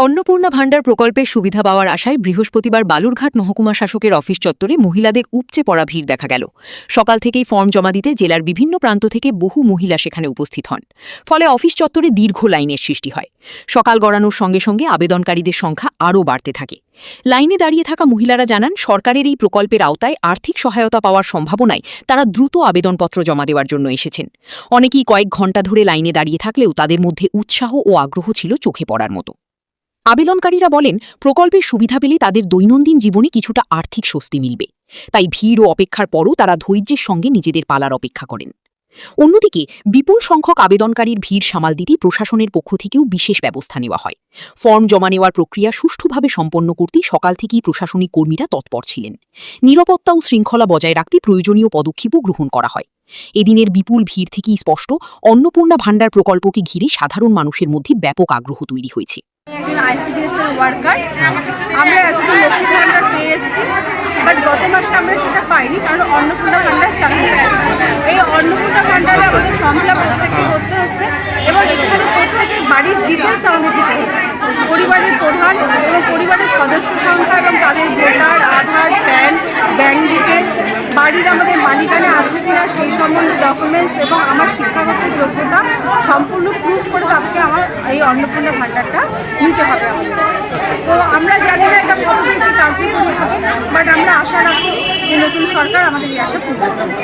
অন্নপূর্ণা ভাণ্ডার প্রকল্পের সুবিধা পাওয়ার আশায় বৃহস্পতিবার বালুরঘাট মহকুমা শাসকের অফিস চত্বরে মহিলাদের উপচে পড়া ভিড় দেখা গেল। সকাল থেকেই ফর্ম জমা দিতে জেলার বিভিন্ন প্রান্ত থেকে বহু মহিলা সেখানে উপস্থিত হন। ফলে অফিস চত্বরে দীর্ঘ লাইনের সৃষ্টি হয়। সকাল গড়ানোর সঙ্গে সঙ্গে আবেদনকারীদের সংখ্যা আরও বাড়তে থাকে। লাইনে দাঁড়িয়ে থাকা মহিলারা জানান, সরকারের এই প্রকল্পের আওতায় আর্থিক সহায়তা পাওয়ার সম্ভাবনায় তারা দ্রুত আবেদনপত্র জমা দেওয়ার জন্য এসেছেন। অনেকেই কয়েক ঘণ্টা ধরে লাইনে দাঁড়িয়ে থাকলেও তাদের মধ্যে উৎসাহ ও আগ্রহ ছিল চোখে পড়ার মতো। আবেদনকারীরা বলেন, প্রকল্পের সুবিধা পেলে তাদের দৈনন্দিন জীবনে কিছুটা আর্থিক স্বস্তি মিলবে। তাই ভিড় ও অপেক্ষার পরও তারা ধৈর্যের সঙ্গে নিজেদের পালার অপেক্ষা করেন। অন্যদিকে বিপুল সংখ্যক আবেদনকারীর ভিড় সামাল দিতে প্রশাসনের পক্ষ থেকেও বিশেষ ব্যবস্থা নেওয়া হয়। ফর্ম জমা নেওয়ার প্রক্রিয়া সুষ্ঠুভাবে সম্পন্ন করতে সকাল থেকেই প্রশাসনিক কর্মীরা তৎপর ছিলেন। নিরাপত্তা ও শৃঙ্খলা বজায় রাখতে প্রয়োজনীয় পদক্ষেপও গ্রহণ করা হয়। এদিনের বিপুল ভিড় থেকেই স্পষ্ট, অন্নপূর্ণা ভাণ্ডার প্রকল্পকে ঘিরে সাধারণ মানুষের মধ্যে ব্যাপক আগ্রহ তৈরি হয়েছে। একজন আইসিডিএস এর ওয়ার্কার, আমরা এতদিন লক্ষ্মী ভাণ্ডার পেয়ে এসেছি, বাট গত মাসে আমরা সেটা পাইনি, কারণ অন্নপূর্ণা ভাণ্ডার চালু হয়েছে। এই অন্নপূর্ণা ভাণ্ডারে আমাদের ফর্ম ফিল আপ প্রত্যেককে করতে হচ্ছে এবং এখানে প্রত্যেকের বাড়ির ডিটেলস আমাদের দিতে হচ্ছে। পরিবারের প্রধান এবং পরিবারের সদস্য সংখ্যা এবং তাদের ভোটার, আধার, প্যান, ব্যাংক ডিটেলস, বাড়ির আমাদের মালিকানা আছে কিনা সেই সম্বন্ধে ডকুমেন্টস এবং আমার শিক্ষাগত যোগ্যতা সম্পূর্ণ প্রুফ করে তাকে আমার এই অন্নপূর্ণা ভাণ্ডারটা নিতে হবে আমাদের। তো আমরা জানি না এটা কতদূর কি কার্যকরী হবে, বাট আমরা আশা রাখছি যে নতুন সরকার আমাদের এই আশা পূরণ করবে।